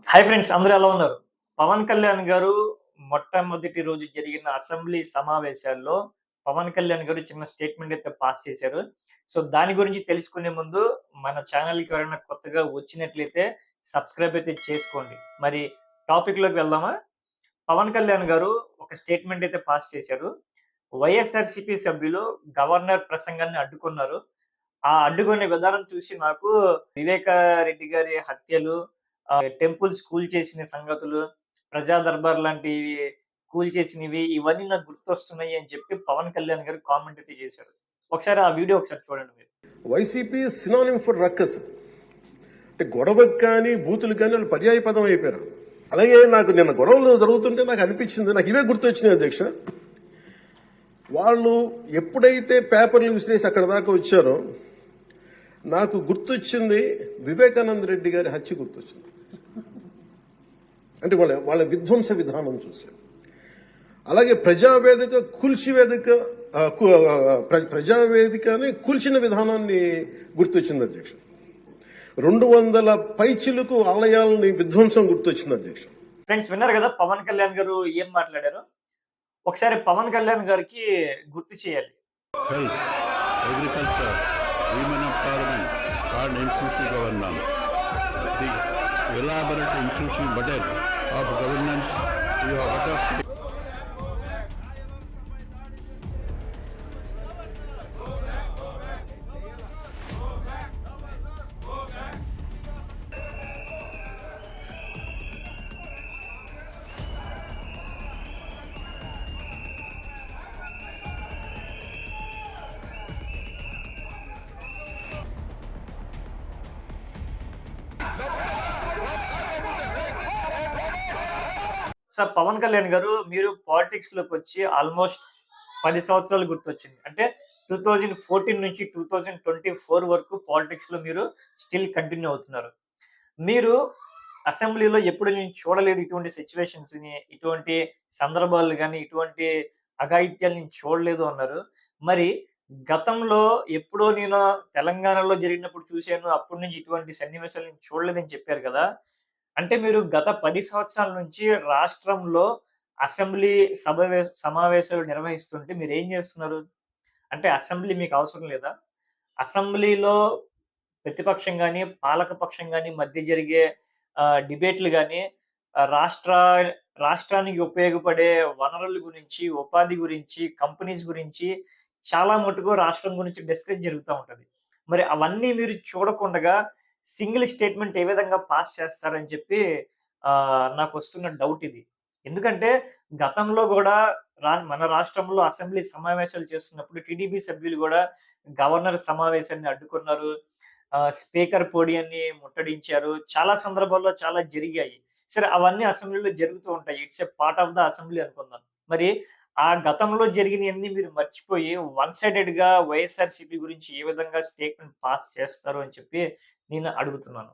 Hi friends, అందరూ ఎలా ఉన్నారు? పవన్ కళ్యాణ్ గారు మొట్టమొదటి రోజు జరిగిన అసెంబ్లీ సమావేశాల్లో పవన్ కళ్యాణ్ గారు చిన్న స్టేట్మెంట్ అయితే పాస్ చేశారు. సో, దాని గురించి తెలుసుకునే ముందు మన ఛానల్‌కి ఎవరైనా కొత్తగా వచ్చినట్లయితే సబ్స్క్రైబ్ అయితే చేసుకోండి. మరి టాపిక్‌లోకి వెళ్దామా? పవన్ కళ్యాణ్ గారు ఒక స్టేట్మెంట్ అయితే పాస్ చేశారు. వైఎస్ఆర్‌సీపీ సభ్యులు గవర్నర్ ప్రసంగాన్ని అడ్డుకున్నారు. ఆ అడ్డుకునే విధానం చూసి నాకు వివేకారెడ్డి గారి హత్యలు, టెంపుల్స్ కూల్చేసిన సంగతులు, ప్రజా దర్బార్ లాంటివి కూల్చేసినవి ఇవన్నీ నాకు గుర్తొస్తున్నాయి అని చెప్పి పవన్ కళ్యాణ్ గారు కామెంట్ అయితే చేశారు. ఒకసారి ఆ వీడియో ఒకసారి చూడండి మీరు. వైసీపీ సినానిమ్ ఫర్ రక్కస్ అంటే గొడవకు కానీ బూతులు కానీ వాళ్ళు పర్యాయ పదం అయిపోయారు. అలాగే నాకు నిన్న గొడవలు జరుగుతుంటే నాకు అనిపించింది, నాకు ఇవే గుర్తొచ్చినాయి అధ్యక్ష. వాళ్ళు ఎప్పుడైతే పేపర్లు విసిరేసి అక్కడ దాకా వచ్చారో నాకు గుర్తొచ్చింది వివేకానంద రెడ్డి గారి హత్య గుర్తొచ్చింది. అంటే వాళ్ళ విధ్వంస విధానం చూశారు. అలాగే ప్రజావేదిక ప్రజావేదికని కూల్చిన విధానాన్ని గుర్తొచ్చింది అధ్యక్ష. 200 పైచిలుకు ఆలయాలని విధ్వంసం గుర్తొచ్చింది అధ్యక్ష. ఫ్రెండ్స్, విన్నారు కదా పవన్ కళ్యాణ్ గారు ఏం మాట్లాడారు? ఒకసారి పవన్ కళ్యాణ్ గారికి గుర్తు చేయాలి. Health, agriculture, women empowerment, and inclusive governance. The elaborate inclusive model of governance you have adopted. Sir, Pawan Kalyan garu మీరు పాలిటిక్స్‌లోకొచ్చి ఆల్‌మోస్ట్ 10 సంవత్సరాలు గుర్తొచ్చింది. అంటే 2014 నుంచి 2024 వరకు పాలిటిక్స్‌లో మీరు స్టిల్ కంటిన్యూ అవుతున్నారు. మీరు అసెంబ్లీలో ఎప్పుడు నేను చూడలేదు ఇటువంటి సిట్యుయేషన్స్‌ని, ఇటువంటి సందర్భాలు గాని, ఇటువంటి అఘాయిత్యాలు నేను చూడలేదు అన్నారు. మరి గతంలో ఎప్పుడో నేను తెలంగాణలో జరిగినప్పుడు చూసాను. అప్పటి నుంచి ఇటువంటి సన్నివేశాలు నేను చూడలేదని చెప్పారు కదా! అంటే మీరు గత 10 సంవత్సరాల నుంచి రాష్ట్రంలో అసెంబ్లీ సమావేశాలు నిర్వహిస్తుంటే మీరేం జేస్తున్నారు? అంటే అసెంబ్లీ మీకు అవసరం లేదా? అసెంబ్లీలో ప్రతిపక్షం గాని, పాలక పక్షం గాని మధ్య జరిగే డిబేట్‌లు గాని, ఆహ్, రాష్ట్ర రాష్ట్రానికి ఉపయోగపడే వనరుల గురించి, ఉపాధి గురించి, కంపెనీస్ గురించి చాలా మటుకు రాష్ట్రం గురించి డిస్కస్ జరుగుతా ఉంటది. మరి అవన్నీ మీరు చూడకుండగా సింగిల్ స్టేట్‌మెంట్ ఏ విధంగా పాస్ చేస్తారని చెప్పి నాకొస్తున్న డౌట్ ఇది. ఎందుకంటే గతంలో గూడా మన రాష్ట్రంలో అసెంబ్లీ సమావేశాలు చేస్తున్నప్పుడు టీడీపీ సభ్యులు గూడా గవర్నర్ సమావేశాన్ని అడ్డుకున్నారు. స్పీకర్ పోడియాన్ని ముట్టడించారు. చాలా సందర్భాల్లో చాలా జరిగాయి. సరే, అవన్నీ అసెంబ్లీలో జరుగుతూ ఉంటాయి. It's a part of the assembly అనుకుందాం. మరి ఆ గతంలో జరిగినయన్నీ మీరు మర్చిపోయి వన్ సైడెడ్‌గా వైఎస్ఆర్‌సీపీ గురించి ఏ విధంగా స్టేట్‌మెంట్ పాస్ చేస్తారు అని చెప్పి నేను అడుగుతున్నాను.